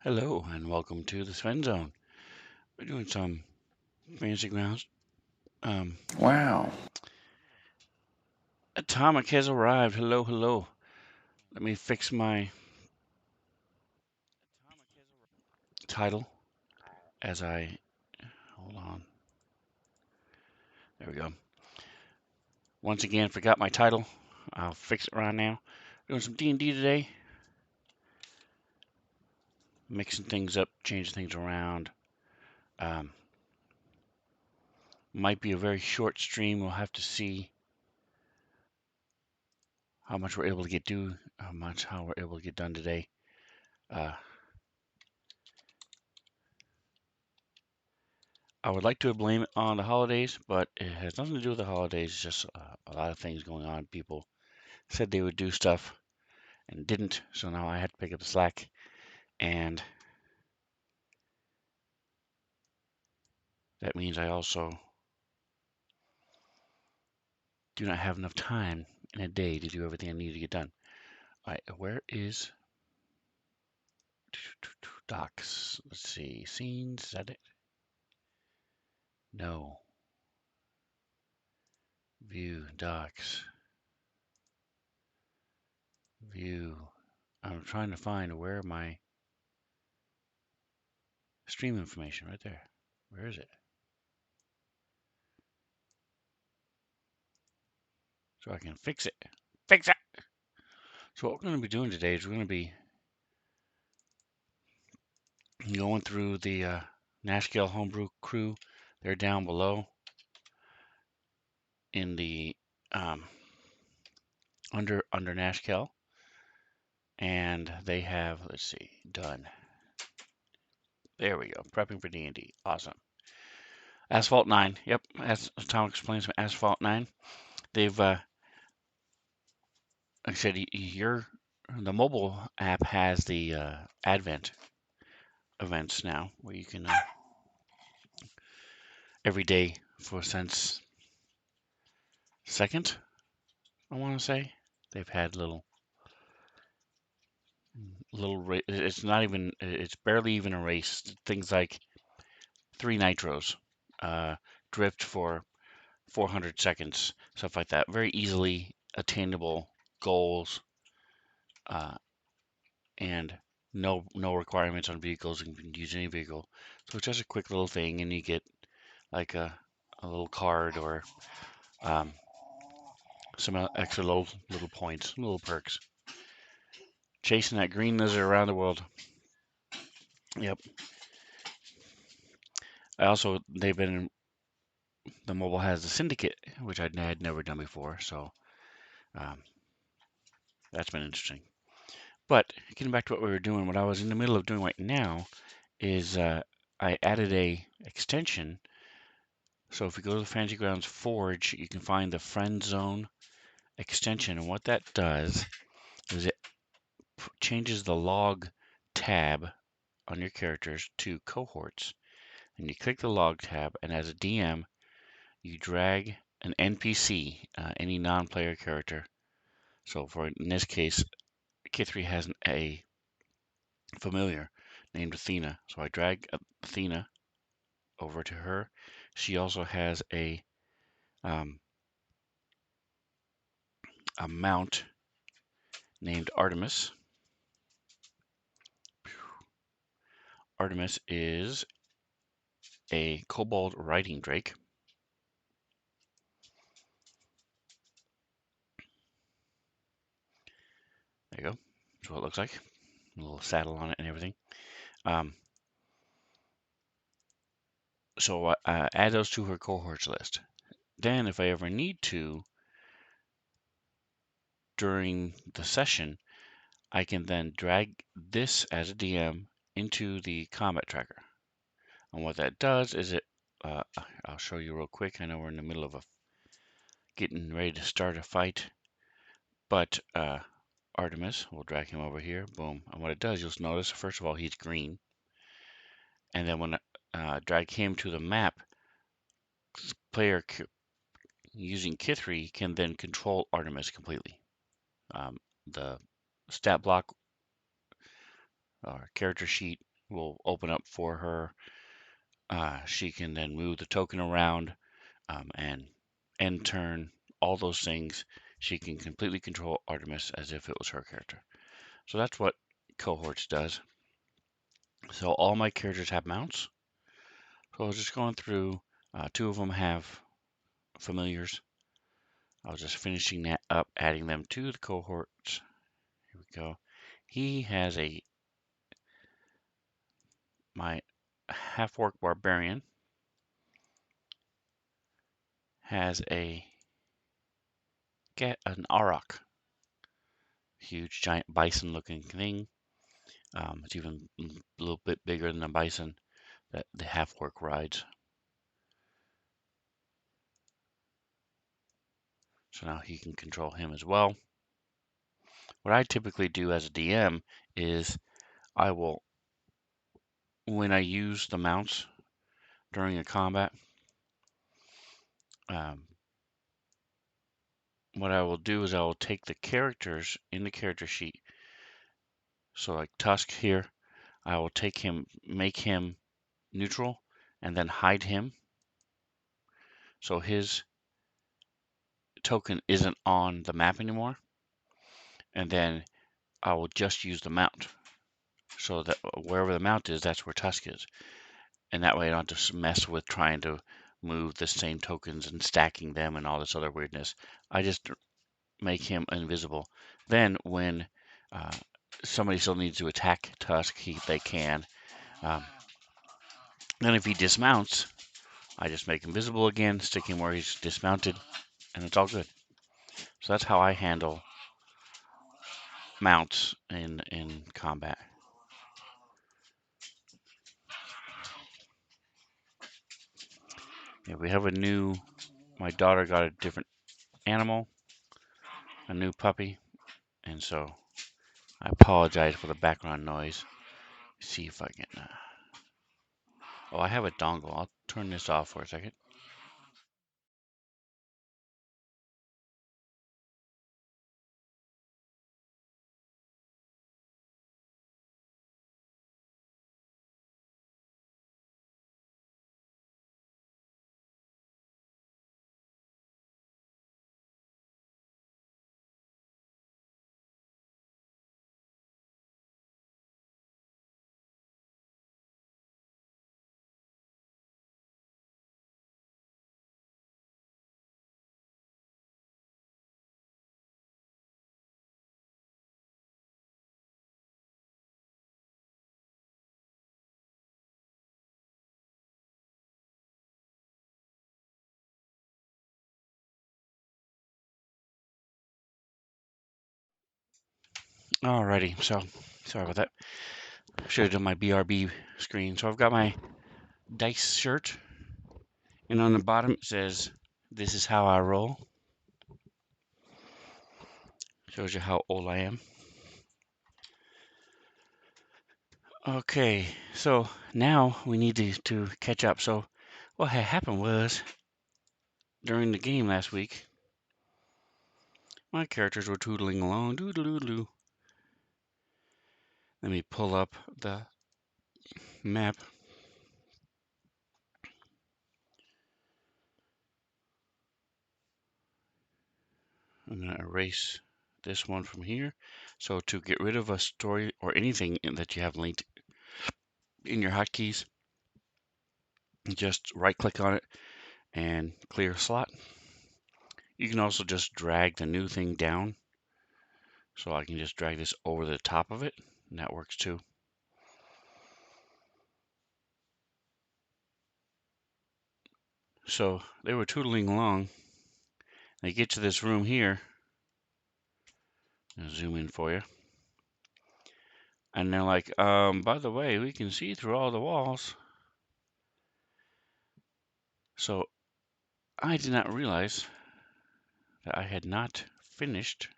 Hello and welcome to the Sven Zone. We're doing some fantasy grounds. Um, Wow. Atomic has arrived. Hello, hello. Let me fix my title as I hold on. There we go. Once again, forgot my title. I'll fix it right now. Doing some D&D today, mixing things up, changing things around. Um, might be a very short stream. We'll have to see how much we're able to how we're able to get done today. Uh, I would like to blame it on the holidays, but it has nothing to do with the holidays. It's just a lot of things going on. People said they would do stuff and didn't, so now I had to pick up the slack. And that means I also do not have enough time in a day to do everything I need to get done. All right, where is docs? Let's see, scenes. Is that it? No. View docs. View. I'm trying to find where my stream information right there. Where is it? So I can fix it. Fix it. So what we're going to be doing today is we're going to be going through the Nashville Homebrew crew. They're down below in the um, under Nashville, and they have, let's see, done. There we go. Prepping for D&D. Awesome. Asphalt 9. Yep. As Tom explains, Asphalt 9. They've like I said, the mobile app has the Advent events now, where you can every day for since second, I want to say, they've had it's not even, it's barely even a race. Things like 3 nitros, uh, drift for 400 seconds, stuff like that. Very easily attainable goals, uh, and no requirements on vehicles. You can use any vehicle. So it's just a quick little thing, and you get like a little card or um, some extra little points, little perks. Chasing that green lizard around the world. Yep. The mobile has the syndicate, which I had never done before, so um, that's been interesting. But getting back to what we were doing, what I was in the middle of doing right now is I added a extension. So if you go to the Fantasy Grounds Forge, you can find the Friend Zone extension, and what that does is it changes the log tab on your characters to cohorts. And you click the log tab, and as a DM, you drag an NPC, any non-player character. So in this case, Kithri has a familiar named Athena. So I drag Athena over to her. She also has um, a mount named Artemis. Artemis is a kobold riding drake. There you go. That's what it looks like. A little saddle on it and everything. Um, so add those to her cohorts list. Then, if I ever need to, during the session, I can then drag this as a DM into the combat tracker. And what that does is uh, I'll show you real quick. I know we're in the middle of getting ready to start a fight, but Artemis, we'll drag him over here, boom. And what it does, you'll notice, first of all, he's green. And then when I drag him to the map, player using Kithri can then control Artemis completely. The stat block or character sheet will open up for her. She can then move the token around and end turn, all those things. She can completely control Artemis as if it was her character. So that's what Cohorts does. So all my characters have mounts. So I was just going through. Two of them have familiars. I was just finishing that up, adding them to the cohorts. Here we go. He has my half-orc barbarian has an auroch, huge giant bison-looking thing. It's even a little bit bigger than the bison that the half-orc rides. So now he can control him as well. What I typically do as a DM is I will, when I use the mounts during a combat, what I will do is I will take the characters in the character sheet. So like Tusk here, I will take him, make him neutral, and then hide him. So his token isn't on the map anymore. And then I will just use the mount. So that wherever the mount is, that's where Tusk is. And that way I don't have to mess with trying to move the same tokens and stacking them and all this other weirdness. I just make him invisible. Then when somebody still needs to attack Tusk, they can. Then if he dismounts, I just make him visible again, stick him where he's dismounted, and it's all good. So that's how I handle mounts in combat. Yeah, we have my daughter got a different animal, a new puppy, and so I apologize for the background noise. See if I can. Oh, I have a dongle. I'll turn this off for a second. Alrighty, so sorry about that. Should have done my BRB screen. So I've got my dice shirt, and on the bottom it says, "This is how I roll." Shows you how old I am. Okay, so now we need to catch up. So what had happened was during the game last week, my characters were tootling along. Doo-doo-doo-doo. Let me pull up the map. I'm going to erase this one from here. So to get rid of a story or anything that you have linked in your hotkeys, just right click on it and clear slot. You can also just drag the new thing down. So I can just drag this over the top of it, and that works too. So they were tootling along. They get to this room here. I'll zoom in for you. And they're like, by the way, we can see through all the walls. So I did not realize that I had not finished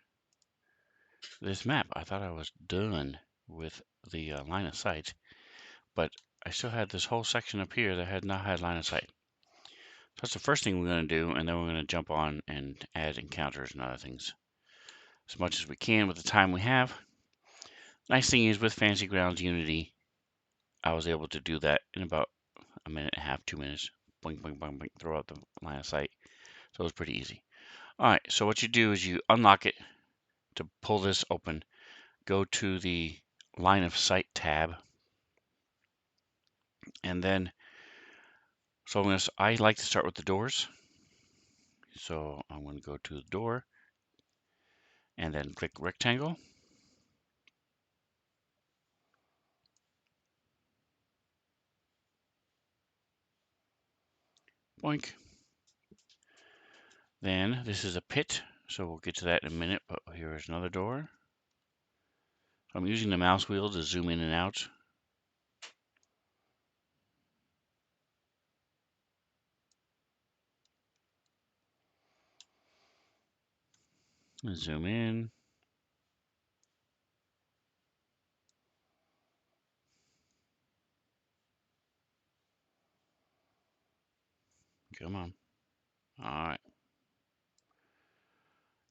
this map. I thought I was done with the line of sight, but I still had this whole section up here that had not had line of sight. So that's the first thing we're going to do, and then we're going to jump on and add encounters and other things as much as we can with the time we have. Nice thing is with Fantasy Grounds Unity, I was able to do that in about a minute and a half, 2 minutes. Blink, blink, blink, blink, throw out the line of sight. So it was pretty easy. All right, so what you do is you unlock it to pull this open. Go to the line of sight tab, and then I like to start with the doors. So I'm going to go to the door and then click rectangle. Boink. Then this is a pit, so we'll get to that in a minute, but here is another door. I'm using the mouse wheel to zoom in and out. Zoom in. Come on. All right.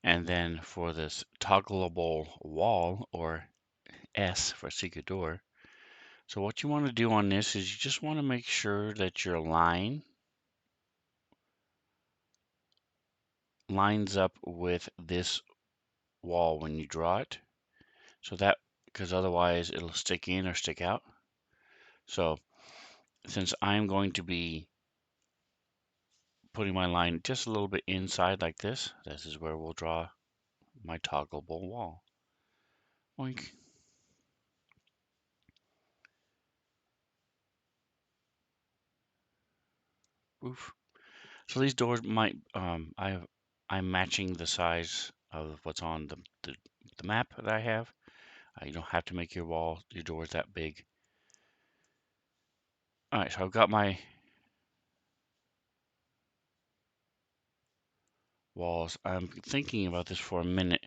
And then for this toggleable wall, or S for secret door. So what you want to do on this is you just want to make sure that your line lines up with this wall when you draw it. So that, because otherwise it'll stick in or stick out. So since I'm going to be putting my line just a little bit inside like this, this is where we'll draw my toggleable wall. Oink. Oof. So these doors might, I'm matching the size of what's on the map that I have. You don't have to make your doors that big. All right, so I've got my walls. I'm thinking about this for a minute.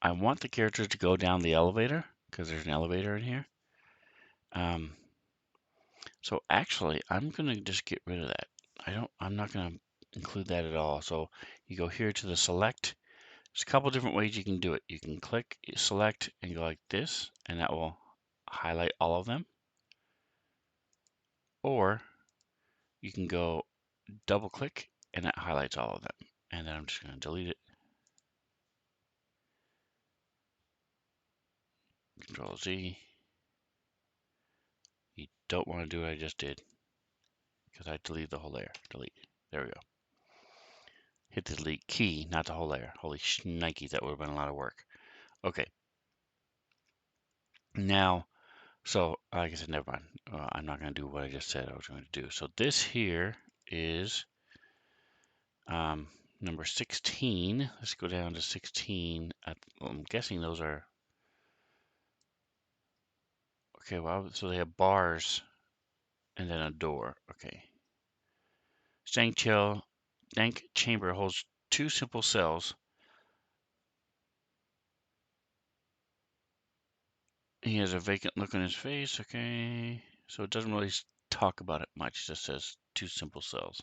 I want the characters to go down the elevator because there's an elevator in here. So actually, I'm gonna just get rid of that. I'm not gonna include that at all. So you go here to the select. There's a couple different ways you can do it. You can click, select, and go like this, and that will highlight all of them. Or you can go double click, and that highlights all of them. And then I'm just gonna delete it. Control Z. You don't want to do what I just did because I deleted the whole layer. Delete. There we go. Hit the delete key, not the whole layer. Holy shnikes, that would have been a lot of work. Okay. Now, so like I said, never mind. I'm not going to do what I just said I was going to do. So this here is number 16. Let's go down to 16. I'm guessing those are, okay, well, so they have bars and then a door. Okay. Dank chamber holds two simple cells. He has a vacant look on his face. Okay. So it doesn't really talk about it much. It just says two simple cells.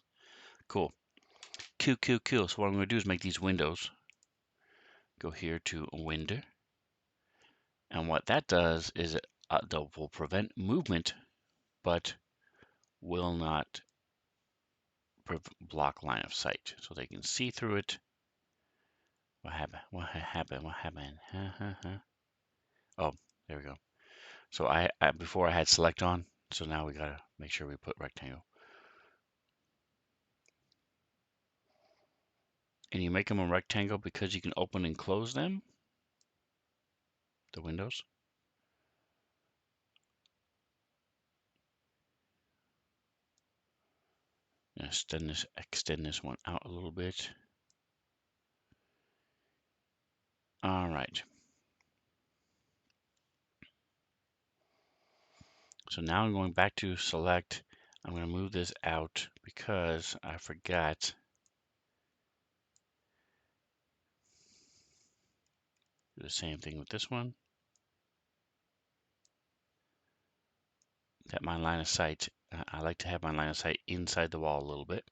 Cool. Cool. So what I'm going to do is make these windows. Go here to window. And what that does is it will prevent movement, but will not block line of sight. So they can see through it. What happened? What happened? What happened? Oh, there we go. So before I had select on, so now we gotta make sure we put rectangle. And you make them a rectangle because you can open and close them, the windows. Extend this one out a little bit. All right. So now I'm going back to select. I'm going to move this out because I forgot. Do the same thing with this one. That my line of sight, I like to have my line of sight inside the wall a little bit.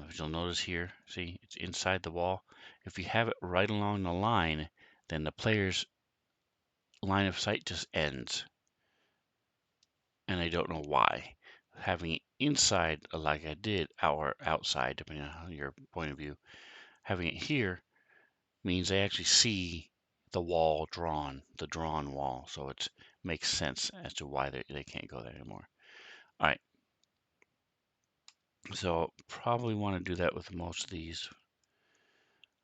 If you'll notice here, see, it's inside the wall. If you have it right along the line, then the player's line of sight just ends. and I don't know why. Having it inside, like I did, or outside, depending on your point of view, having it here means they actually see the wall drawn, the drawn wall. So it makes sense as to why they can't go there anymore. All right. So probably want to do that with most of these.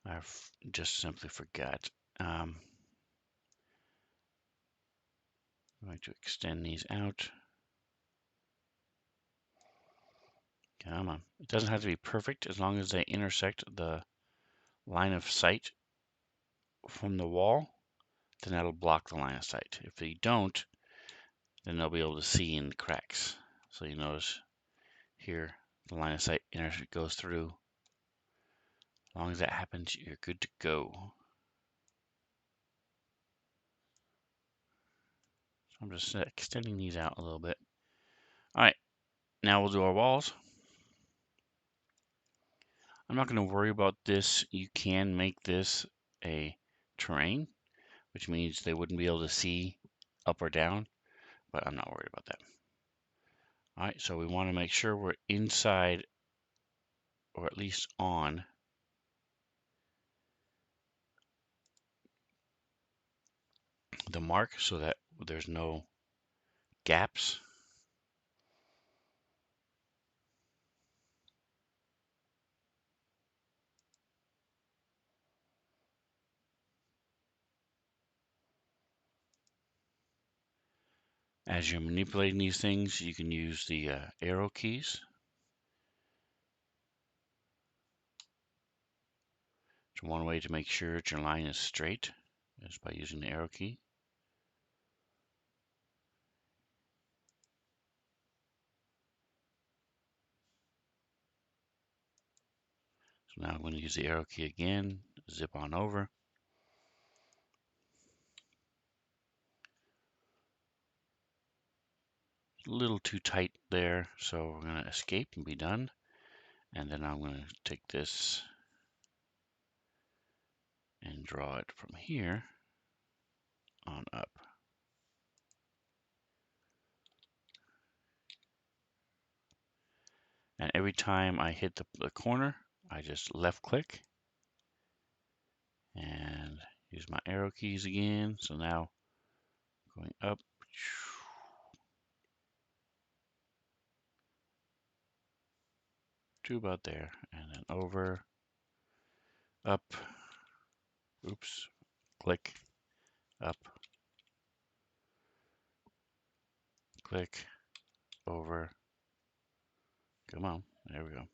I've just simply forgot. I'm going to extend these out. Come on. It doesn't have to be perfect as long as they intersect the line of sight from the wall, then that'll block the line of sight. If they don't, then they'll be able to see in the cracks. So you notice here, the line of sight goes through. As long as that happens, you're good to go. So I'm just extending these out a little bit. All right, now we'll do our walls. I'm not going to worry about this. You can make this a terrain, which means they wouldn't be able to see up or down, but I'm not worried about that. All right, so we want to make sure we're inside or at least on the mark so that there's no gaps. As you're manipulating these things, you can use the arrow keys. So one way to make sure that your line is straight is by using the arrow key. So now I'm going to use the arrow key again, zip on over. A little too tight there, so we're going to escape and be done. And then I'm going to take this and draw it from here on up. And every time I hit the corner, I just left click and use my arrow keys again. So now going up to about there, and then over, up, oops, click, up, click, over, come on, there we go.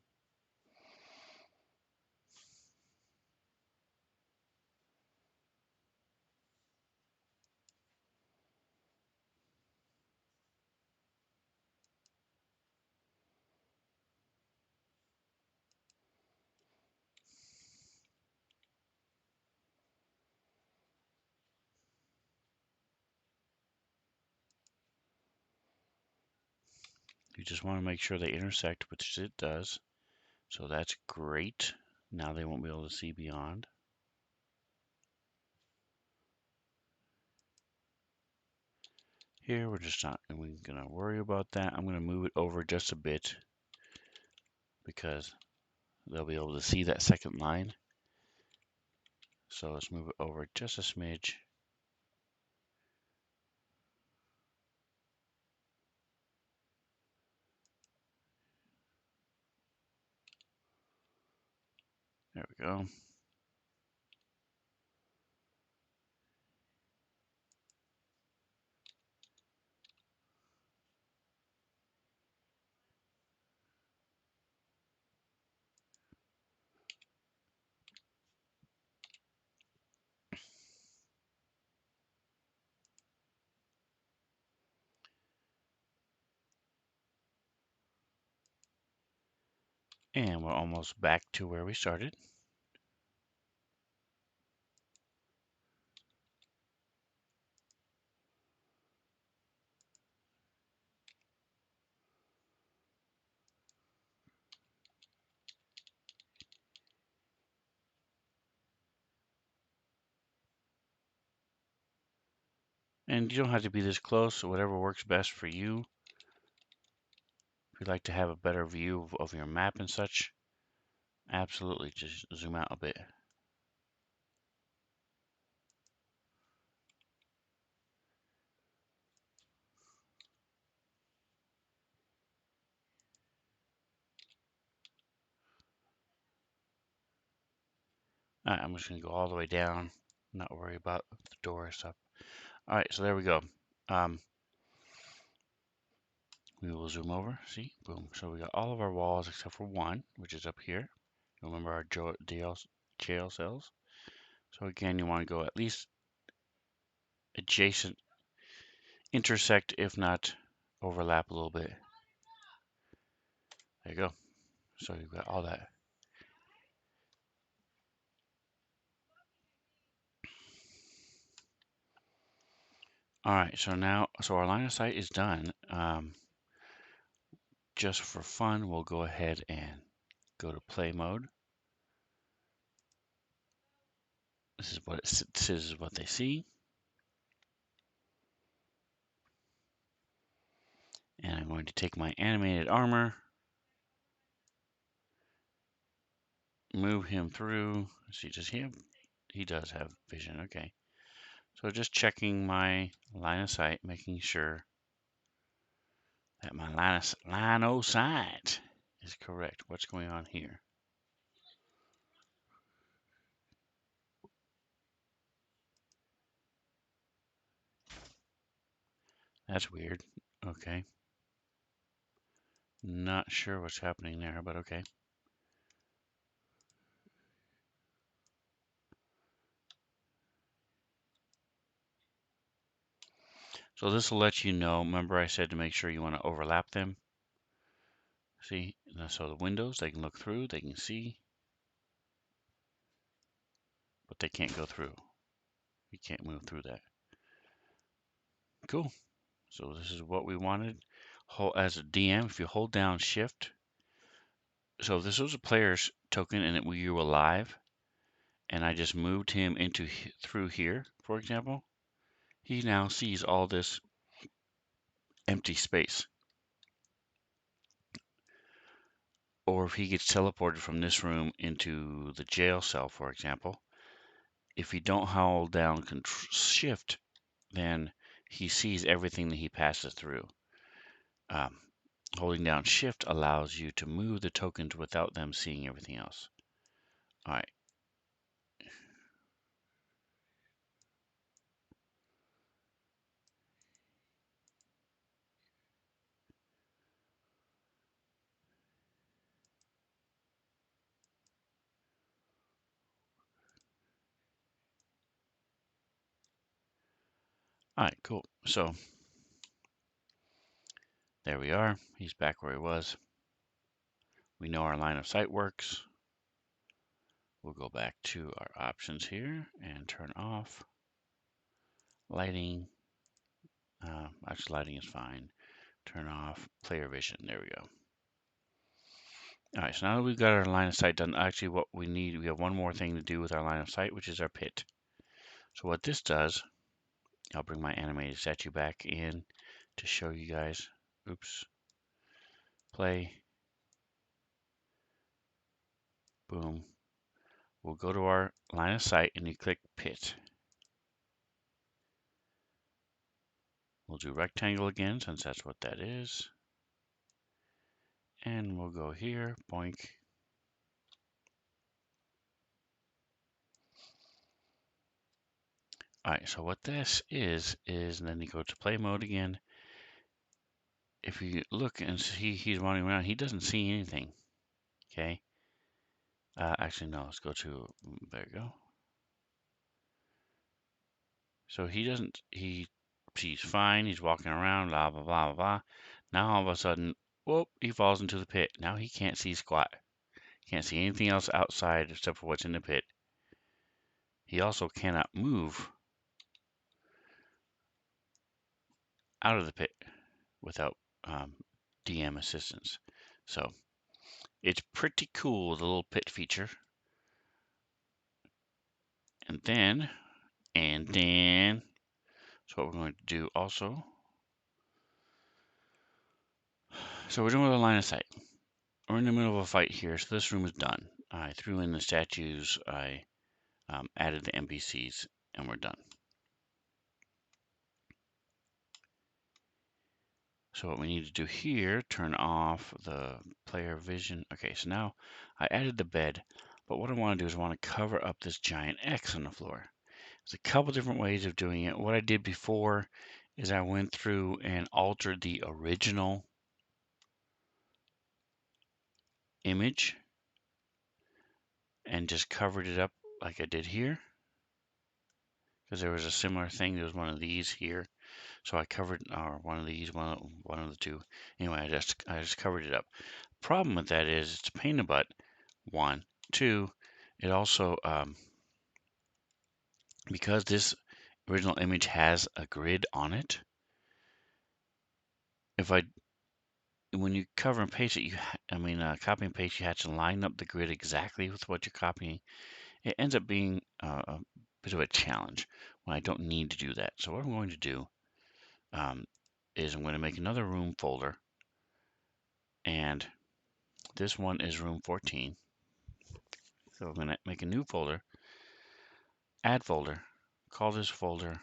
You just want to make sure they intersect, which it does. So that's great. Now they won't be able to see beyond. Here, we're just not going to worry about that. I'm going to move it over just a bit because they'll be able to see that second line. So let's move it over just a smidge. There we go. And we're almost back to where we started. And you don't have to be this close, so whatever works best for you. If you'd like to have a better view of your map and such, absolutely, just zoom out a bit. Alright, I'm just going to go all the way down, not worry about the door and stuff. Alright, so there we go. We will zoom over, see, boom. So we got all of our walls except for one, which is up here. Remember our jail cells. So again, you want to go at least adjacent, intersect, if not overlap a little bit. There you go. So you've got all that. All right, so our line of sight is done. Just for fun, we'll go ahead and go to play mode. This is what they see. And I'm going to take my animated armor, move him through. See, does he have? He does have vision. Okay. So just checking my line of sight, making sure that my line of sight is correct. What's going on here? That's weird. Okay. Not sure what's happening there, but okay. So this will let you know. Remember I said to make sure you want to overlap them. See, so the windows, they can look through, they can see, but they can't go through. You can't move through that. Cool. So this is what we wanted. As a DM, if you hold down Shift, so if this was a player's token and you were alive, and I just moved him through here, for example, he now sees all this empty space. Or if he gets teleported from this room into the jail cell, for example, if you don't hold down Shift, then he sees everything that he passes through. Holding down Shift allows you to move the tokens without them seeing everything else. All right. All right, cool. So there we are. He's back where he was. We know our line of sight works. We'll go back to our options here and turn off lighting. Actually, lighting is fine. Turn off player vision. There we go. All right, so now that we've got our line of sight done, actually what we need, we have one more thing to do with our line of sight, which is our pit. So what this does, I'll bring my animated statue back in to show you guys. Oops. Play. Boom. We'll go to our line of sight and you click pit. We'll do rectangle again since that's what that is. And we'll go here, boink. All right, so what this is and then you go to play mode again. If you look and see he's running around, he doesn't see anything, okay? Actually, no, let's go to, there you go. So he's fine, he's walking around, blah, blah, blah, blah, blah. Now all of a sudden, whoop, he falls into the pit. Now he can't see squat. Can't see anything else outside except for what's in the pit. He also cannot move out of the pit without DM assistance. So it's pretty cool, the little pit feature. And then, so what we're going to do also, So we're doing with a line of sight. We're in the middle of a fight here, so this room is done. I threw in the statues, I added the NPCs, and we're done. So what we need to do here, turn off the player vision. Okay, so now I added the bed, but what I want to do is I want to cover up this giant X on the floor. There's a couple different ways of doing it. What I did before is I went through and altered the original image and just covered it up like I did here, because there was a similar thing. There was one of these here, so I covered, or one of these, one of the two. Anyway, I just covered it up. Problem with that is it's a pain in the butt. One, two. It also because this original image has a grid on it. If I When you cover and paste it, copy and paste, you have to line up the grid exactly with what you're copying. It ends up being a bit of a challenge when I don't need to do that. So what I'm going to do is I'm going to make another room folder, and this one is room 14. So I'm going to make a new folder, add folder, call this folder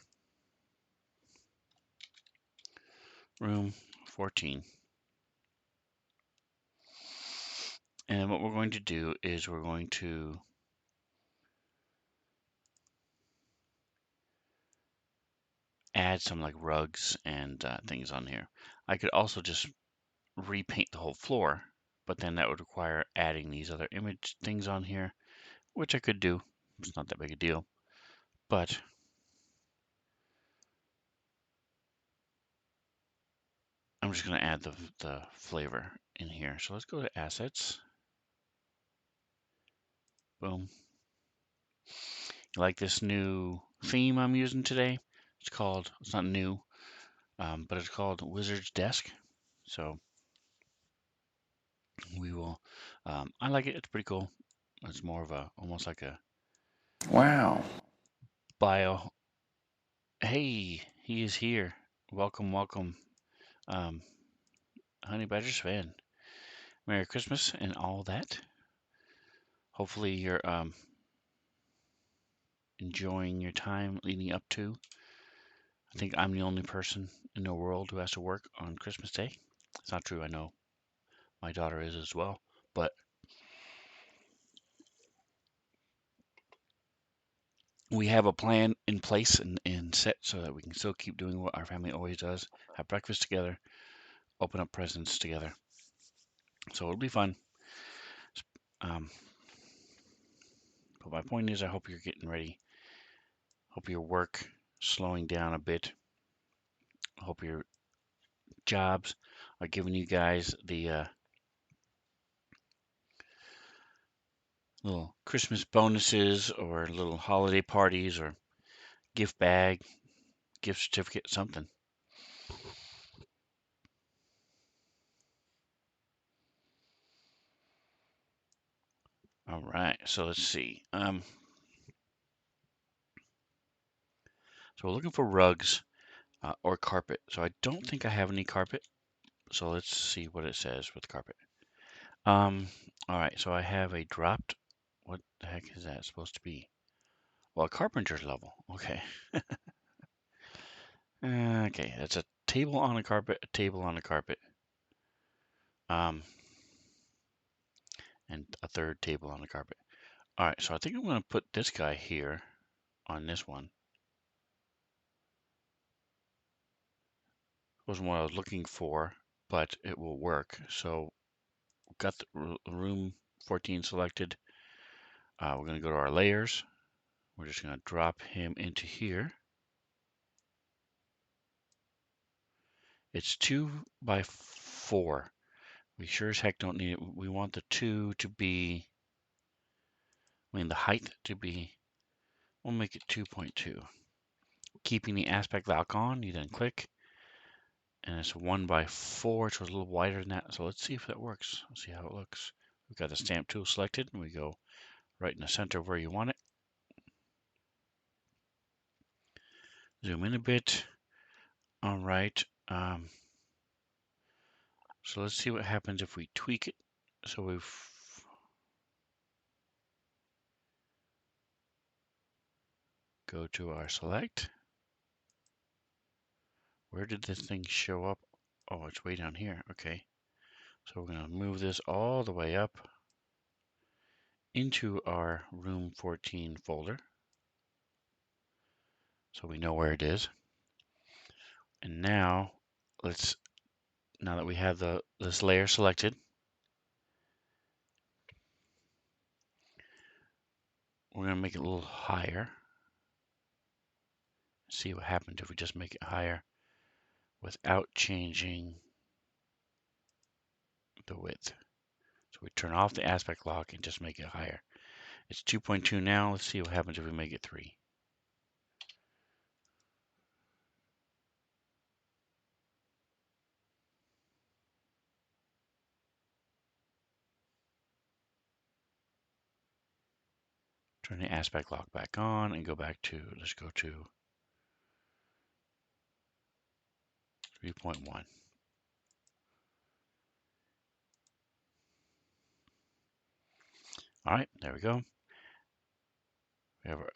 room 14. And what we're going to do is we're going to add some like rugs and things on here. I could also just repaint the whole floor, but then that would require adding these other image things on here, which I could do. It's not that big a deal, but I'm just going to add the flavor in here. So let's go to assets. Boom. You like this new theme I'm using today? It's not new, but it's called Wizard's Desk. So we will, I like it. It's pretty cool. It's more of almost like a Wow. bio. Hey, he is here. Welcome, welcome. Um, Honey Badger's fan. Merry Christmas and all that. Hopefully you're enjoying your time leading up to. I think I'm the only person in the world who has to work on Christmas Day. It's not true. I know my daughter is as well, but we have a plan in place and set so that we can still keep doing what our family always does: have breakfast together, open up presents together. So it'll be fun. Um, but my point is, I hope you're getting ready. Hope your work slowing down a bit. Hope your jobs are giving you guys the little Christmas bonuses or little holiday parties or gift bag, gift certificate, something. All right, so let's see. So we're looking for rugs or carpet. So I don't think I have any carpet. So let's see what it says with carpet. Um, all right, so I have a dropped. What the heck is that supposed to be? Well, carpenter's level. Okay. Okay, that's a table on a carpet, a table on a carpet. Um, and a third table on the carpet. All right, so I think I'm going to put this guy here on this one. Wasn't what I was looking for, but it will work. So got the room 14 selected. We're going to go to our layers. We're just going to drop him into here. It's 2 by 4. We sure as heck don't need it. We want the 2 to be, the height to be, we'll make it 2.2. Keeping the aspect lock on, you then click, and it's 1 by 4, so it's a little wider than that. So let's see if that works. Let's see how it looks. We've got the stamp tool selected, and we go right in the center where you want it. Zoom in a bit. All right. So let's see what happens if we tweak it. So we've go to our select. Where did this thing show up? Oh, it's way down here. Okay. So we're going to move this all the way up into our room 14 folder. So we know where it is. And now now that we have this layer selected, we're going to make it a little higher. See what happens if we just make it higher without changing the width. So we turn off the aspect lock and just make it higher. It's 2.2 now. Let's see what happens if we make it 3. Turn the aspect lock back on and go back to, let's go to 3.1. All right, there we go.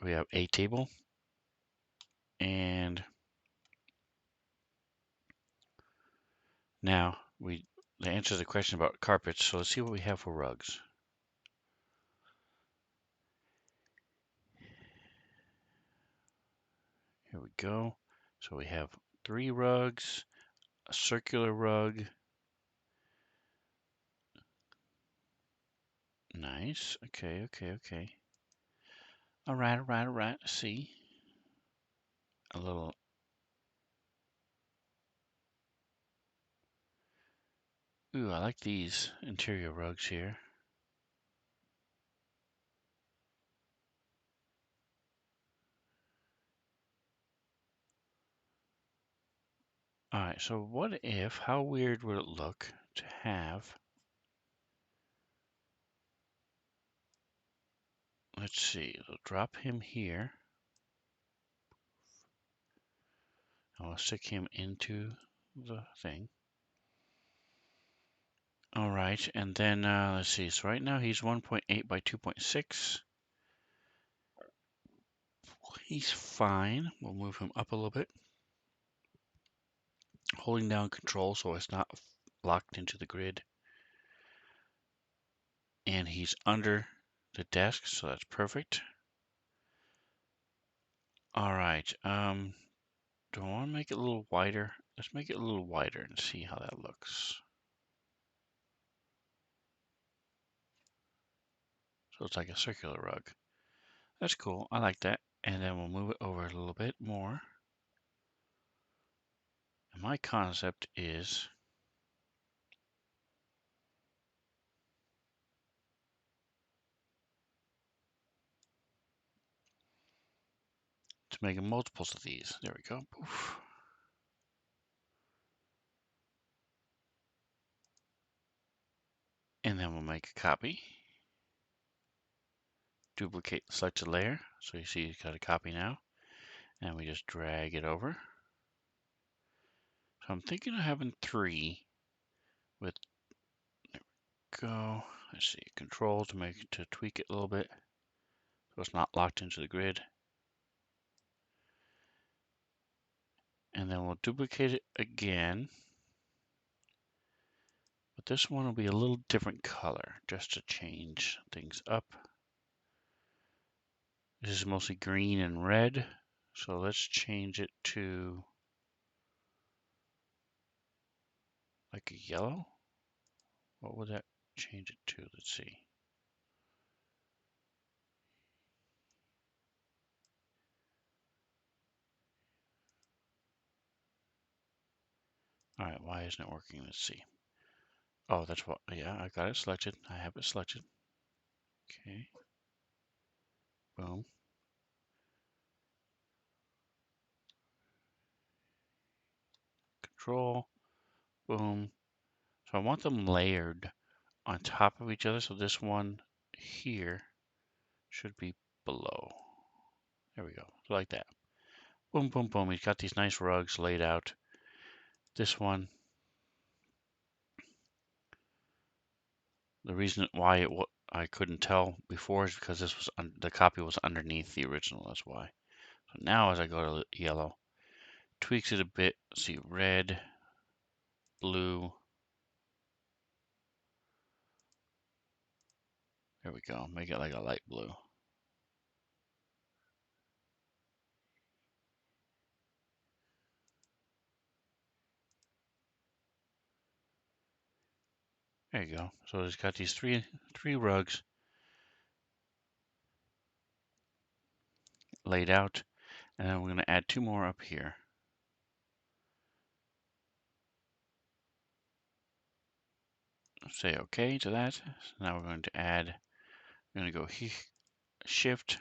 We have a table, and now that answers the question about carpets. So let's see what we have for rugs. Here we go. So we have 3 rugs, a circular rug. Nice. Okay, okay, okay. All right, all right, all right. See, a little. Ooh, I like these interior rugs here. All right, so what if, how weird would it look to have, let's see, we'll drop him here. I'll stick him into the thing. All right, and then let's see, so right now he's 1.8 by 2.6. He's fine. We'll move him up a little bit. Holding down control so it's not locked into the grid. And he's under the desk, so that's perfect. All right, do I want to make it a little wider? Let's make it a little wider and see how that looks. So it's like a circular rug. That's cool. I like that. And then we'll move it over a little bit more. And my concept is to make multiples of these. There we go. Poof. And then we'll make a copy. Duplicate the selected layer. So you see you've got a copy now. And we just drag it over. So I'm thinking of having 3 with, there we go. Let's see, control to tweak it a little bit so it's not locked into the grid. And then we'll duplicate it again. But this one will be a little different color just to change things up. This is mostly green and red. So let's change it to like a yellow. What would that change it to? Let's see. All right, why isn't it working? Let's see. Oh, that's what, yeah, I got it selected. I have it selected. Okay. Boom. Control. Boom. So I want them layered on top of each other. So this one here should be below. There we go. So like that. Boom, boom, boom. He's got these nice rugs laid out. This one The reason why I couldn't tell before is because this was the copy was underneath the original. That's why. So now as I go to yellow, tweaks it a bit. See red, blue. There we go. Make it like a light blue. There you go. So it's got these three rugs laid out, and then we're going to add two more up here. Say OK to that. So now we're going to add. We're going to go Shift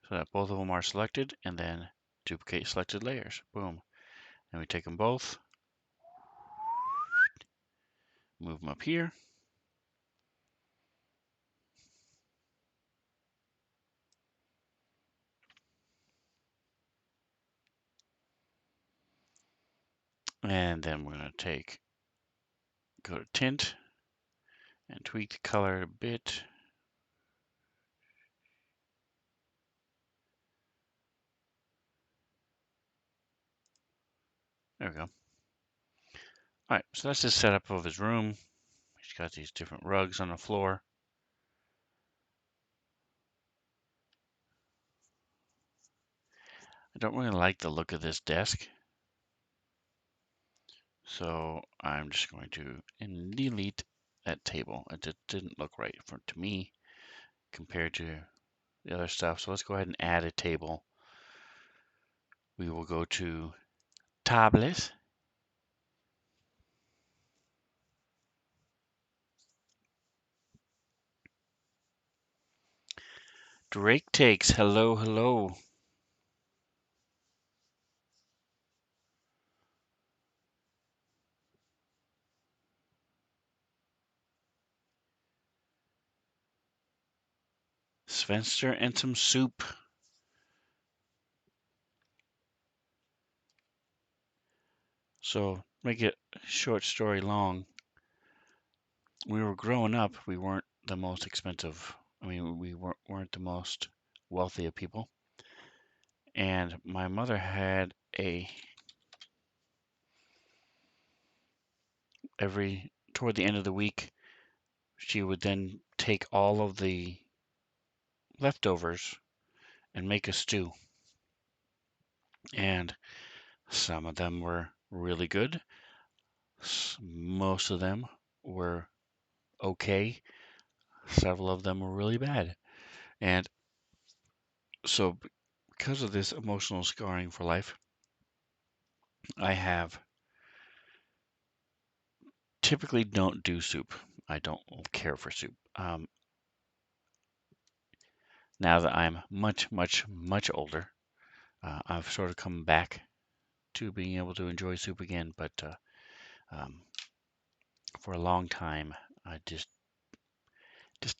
so that both of them are selected, and then duplicate selected layers. Boom. And we take them both, move them up here. And then we're going to go to tint and tweak the color a bit. There we go. All right, so that's the setup of his room. He's got these different rugs on the floor. I don't really like the look of this desk, so I'm just going to delete that table. It just didn't look right to me compared to the other stuff. So let's go ahead and add a table. We will go to Tables. Drake takes. Hello, hello. Svenster and some soup. So make it short story long. When we were growing up, we weren't the most expensive. I mean, we weren't the most wealthy of people. And my mother had toward the end of the week, she would then take all of the leftovers and make a stew. And some of them were really good. Most of them were okay. Several of them were really bad. And so, because of this emotional scarring for life, I have typically don't do soup. I don't care for soup. Now that I'm much, much, much older, I've sort of come back to being able to enjoy soup again. But um, for a long time, I just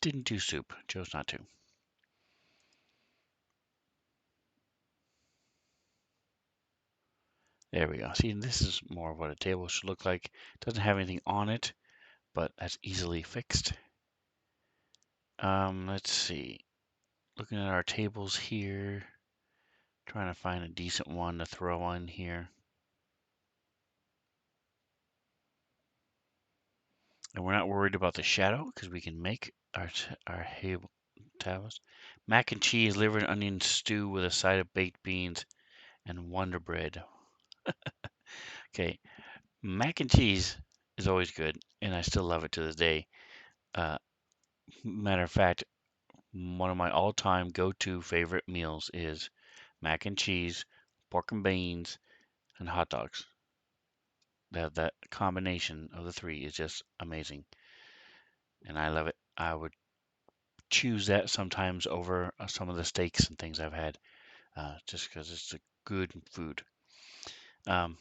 didn't do soup. Chose not to. There we go. See, this is more of what a table should look like. It doesn't have anything on it, but that's easily fixed. Let's see. Looking at our tables here, trying to find a decent one to throw in here. And we're not worried about the shadow because we can make our tables. Mac and cheese, liver and onion stew with a side of baked beans and Wonder Bread. Okay, mac and cheese is always good, and I still love it to this day. Uh, Matter of fact, one of my all-time go-to favorite meals is mac and cheese, pork and beans, and hot dogs. That combination of the three is just amazing, and I love it. I would choose that sometimes over some of the steaks and things I've had, just because it's a good food. Um,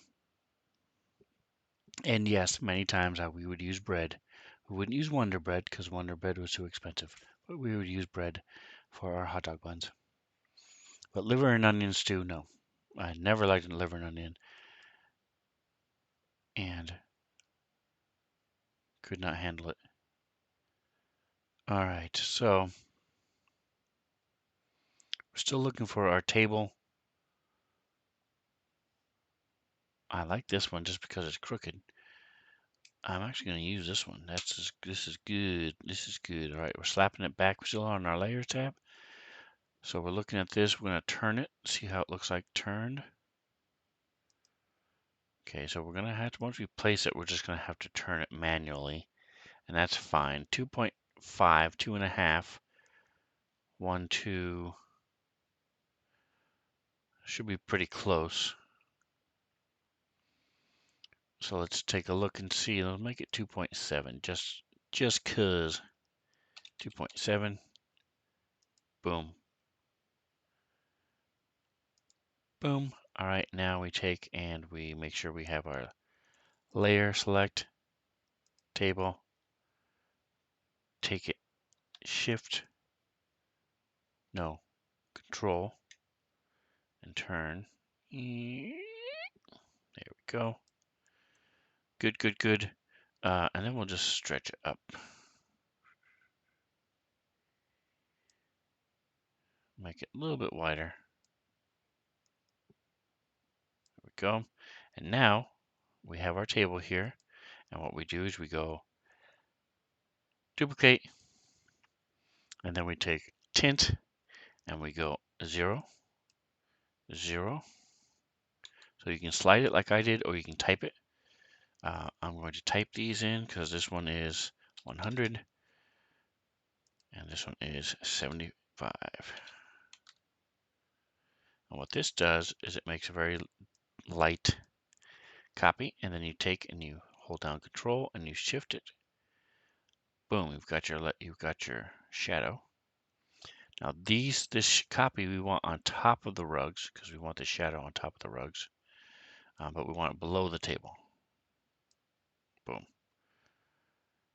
and yes, many times we would use bread. We wouldn't use Wonder Bread because Wonder Bread was too expensive, but we would use bread for our hot dog buns. But liver and onion stew, no. I never liked liver and onion. And Could not handle it. All right, so we're still looking for our table. I like this one just because it's crooked. I'm actually going to use this one. This is good. This is good. All right, we're slapping it back. We're still on our layer tab. So we're looking at this. We're going to turn it. See how it looks like turned. Okay, so we're going to have to, once we place it, we're just going to have to turn it manually. And that's fine. 2.5, 2.5, 1, 2. Should be pretty close. So let's take a look and see. Let's make it 2.7, just cause. 2.7. Boom. Boom. All right, now we take and we make sure we have our layer, select, table, take it, shift, no, control, and turn. There we go. Good, good, good. And then we'll just stretch it up. Make it a little bit wider. There we go. And now we have our table here. And what we do is we go duplicate, and then we take tint, and we go 0, 0. So you can slide it like I did, or you can type it. I'm going to type these in because this one is 100, and this one is 75. And what this does is it makes a very light copy, and then you take and you hold down Control and you shift it. Boom! You've got your shadow. Now this copy we want on top of the rugs because we want the shadow on top of the rugs, but we want it below the table. Boom!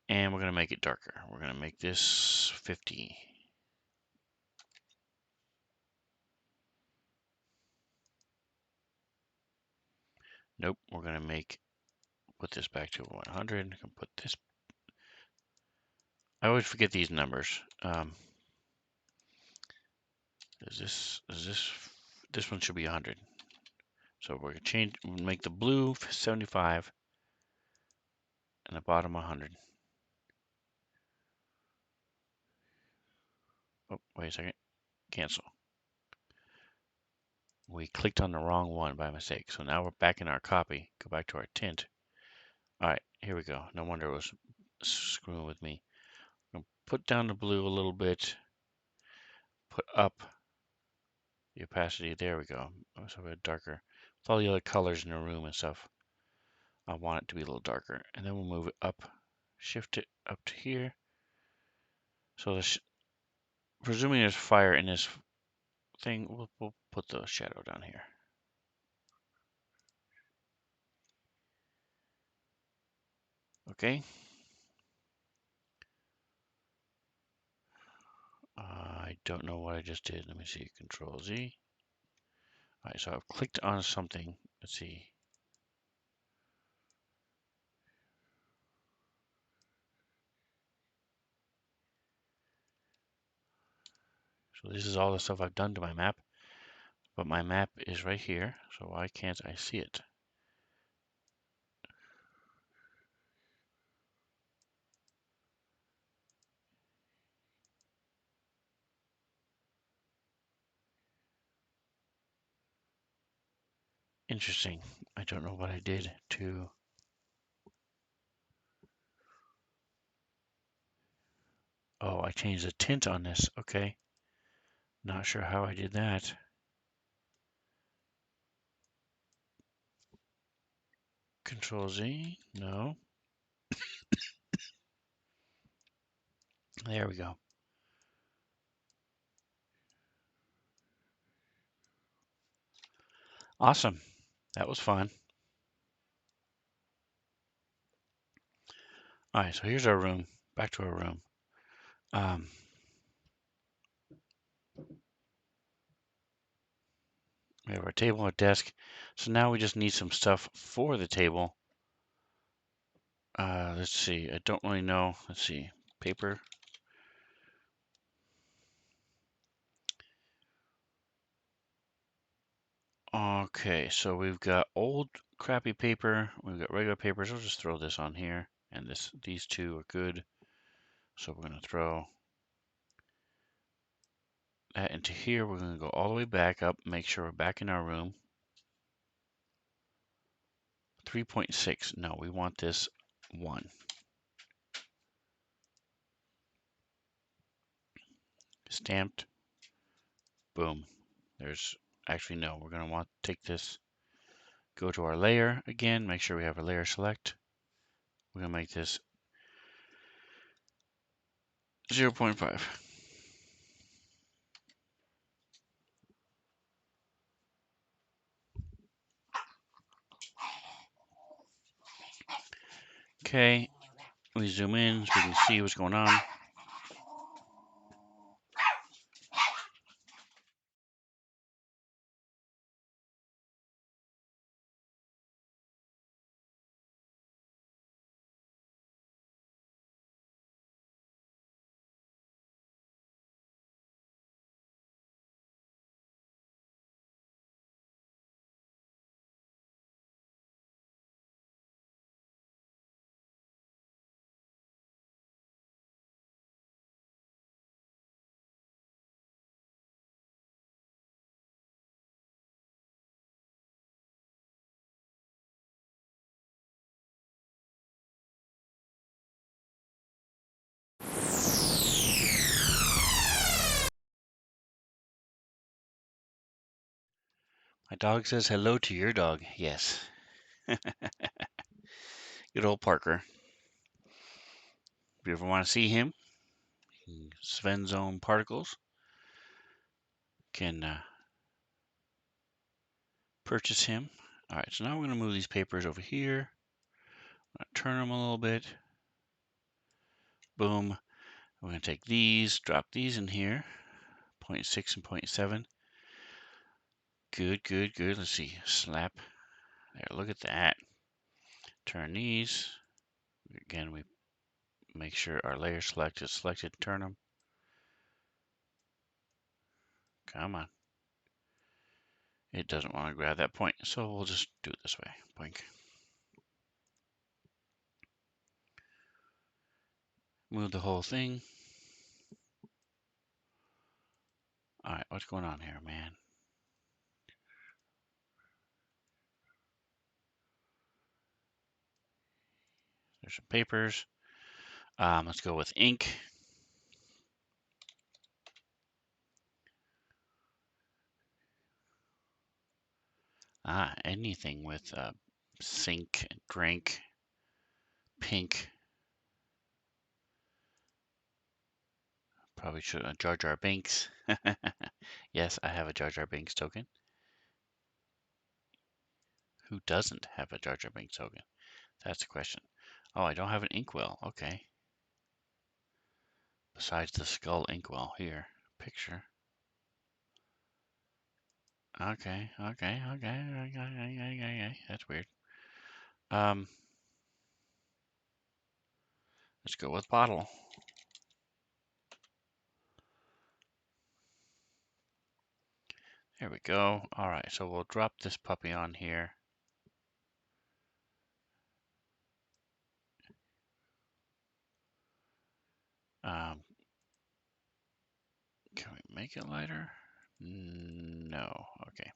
And we're going to make it darker. We're going to make this 50. Nope, we're going to put this back to 100. I'm going to put this. I always forget these numbers. This one should be 100. So we're going to make the blue 75 and the bottom 100. Oh, wait a second. Cancel. We clicked on the wrong one by mistake. So now we're back in our copy. Go back to our tint. All right, here we go. No wonder it was screwing with me. I'm going to put down the blue a little bit. Put up the opacity. There we go. So we're darker. With all the other colors in the room and stuff, I want it to be a little darker. And then we'll move it up. Shift it up to here. So presuming there's fire in this thing, we'll put the shadow down here. Okay. I don't know what I just did. Let me see. Control Z. All right, so I've clicked on something. Let's see. So this is all the stuff I've done to my map, but my map is right here. So why can't I see it? Interesting. I don't know what I did to. Oh, I changed the tint on this. Okay. Not sure how I did that. Control Z. No. There we go. Awesome. That was fun. All right, so here's our room. Back to our room. We have our table, our desk. So now we just need some stuff for the table. let's see. I don't really know. Let's see. Paper. Okay, so we've got old crappy paper. We've got regular paper. So we'll just throw this on here. And these two are good. So we're going to throw that into here. We're going to go all the way back up. Make sure we're back in our room. 3.6. No, we want this 1. Stamped. Boom. There's actually no. We're going to want to take this, go to our layer again. Make sure we have a layer select. We're going to make this 0.5. Okay, we zoom in so we can see what's going on. My dog says hello to your dog. Yes. Good old Parker. If you ever want to see him, Sven's Own Particles can purchase him. All right, so now we're going to move these papers over here. I'm going to turn them a little bit. Boom. We're going to take these, drop these in here. 0.6 and 0.7. Good, good, good. Let's see. Slap. There, look at that. Turn these. Again, we make sure our layer select is selected. Turn them. Come on. It doesn't want to grab that point, so we'll just do it this way. Boink. Move the whole thing. All right, what's going on here, man? There's some papers. Let's go with ink. Anything with sink, drink, pink. Probably should Jar Jar Binks. Yes, I have a Jar Jar Binks token. Who doesn't have a Jar Jar Binks token? That's the question. Oh, I don't have an inkwell. Okay. Besides the skull inkwell here. Picture. Okay. That's weird. Let's go with bottle. There we go. All right, so we'll drop this puppy on here. Can we make it lighter? No. Okay.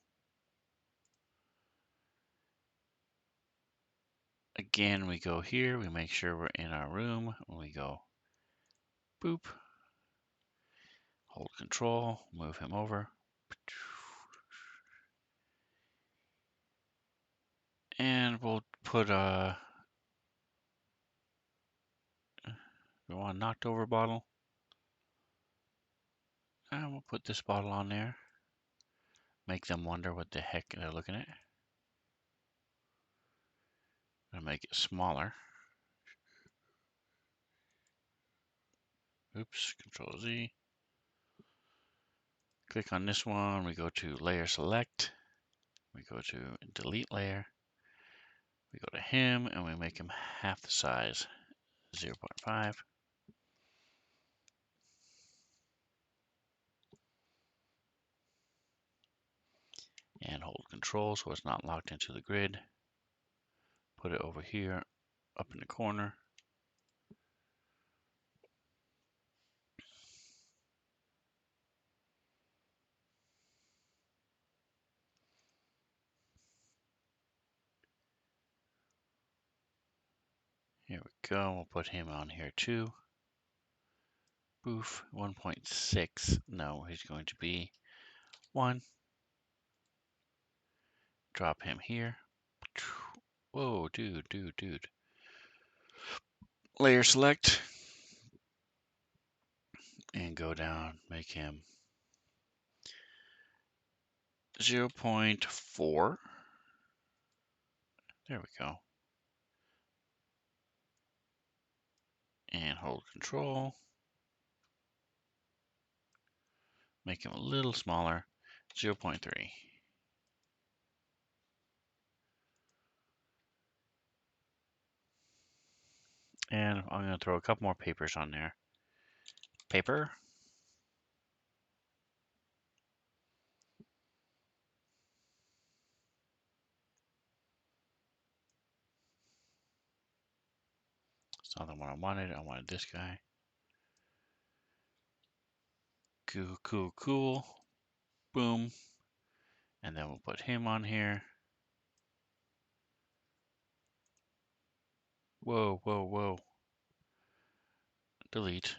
Again, we go here. We make sure we're in our room. We go boop. Hold control. Move him over. And we'll put we want a knocked over bottle. And we'll put this bottle on there. Make them wonder what the heck they're looking at. Gonna make it smaller. Oops, Control Z. Click on this one. We go to layer select. We go to delete layer. We go to him and we make him half the size. 0.5. And hold control so it's not locked into the grid. Put it over here, up in the corner. Here we go. We'll put him on here too. Boof, 1.6. No, he's going to be 1. Drop him here. Whoa, dude. Layer select. And go down. Make him 0.4. There we go. And hold control. Make him a little smaller. 0.3. And I'm going to throw a couple more papers on there. Paper. It's not the one I wanted. I wanted this guy. Cool. Boom. And then we'll put him on here. Whoa. Delete.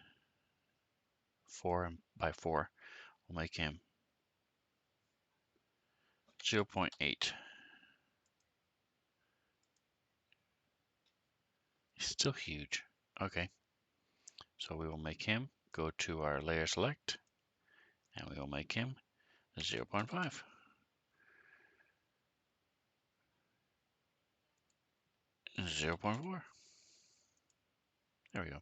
4 by 4. We'll make him 0.8. He's still huge. Okay. So we will make him go to our layer select. And we will make him 0.5. 0.4. There we go.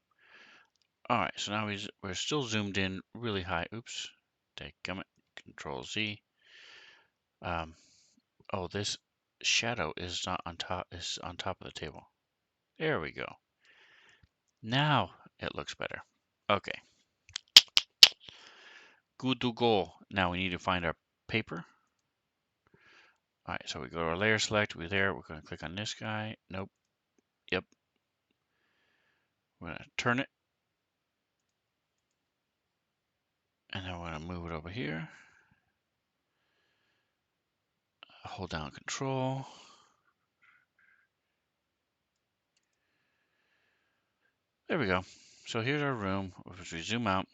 All right, so now we're still zoomed in really high. Oops, dadgummit. Control Z. Oh, this shadow is not on top. Is on top of the table. There we go. Now it looks better. Okay. Good to go. Now we need to find our paper. All right, so we go to our layer select. We're there. We're going to click on this guy. Nope. Yep. We're going to turn it. And then we're going to move it over here. Hold down control. There we go. So here's our room. If we zoom out,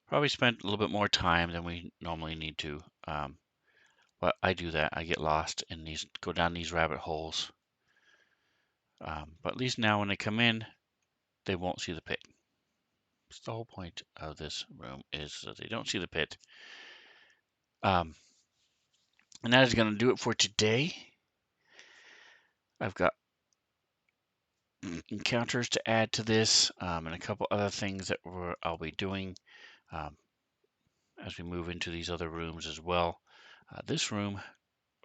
probably spent a little bit more time than we normally need to. But I do that. I get lost in these, go down these rabbit holes. But at least now when they come in, they won't see the pit. That's the whole point of this room, is that they don't see the pit. And that is going to do it for today. I've got encounters to add to this, and a couple other things that I'll be doing as we move into these other rooms as well. This room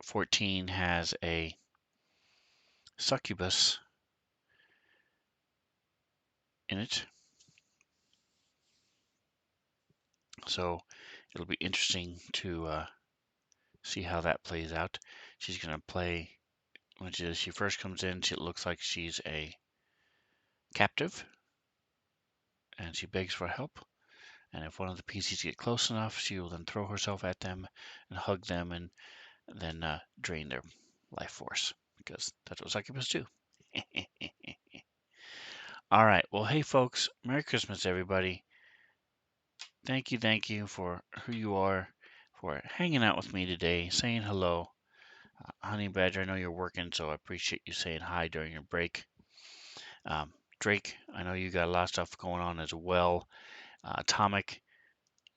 14 has a succubus in it, so it'll be interesting to see how that plays out. She's going to play, when she first comes in, it looks like she's a captive, and she begs for help. And if one of the PCs get close enough, she will then throw herself at them and hug them, and then drain their life force, because that's what succubus do. All right. Well, hey, folks. Merry Christmas, everybody. Thank you for who you are, for hanging out with me today, saying hello. Honey Badger, I know you're working, so I appreciate you saying hi during your break. Drake, I know you got a lot of stuff going on as well. Atomic,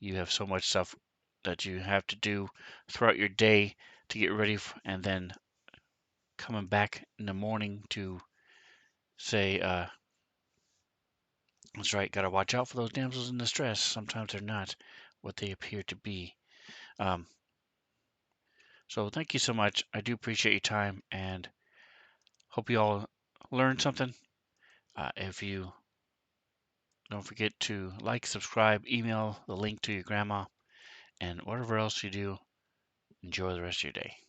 you have so much stuff that you have to do throughout your day to get ready, and then coming back in the morning to say, that's right, gotta watch out for those damsels in distress. Sometimes they're not what they appear to be. So thank you so much. I do appreciate your time, and hope you all learned something. If you don't forget to like, subscribe, email the link to your grandma, and whatever else you do, enjoy the rest of your day.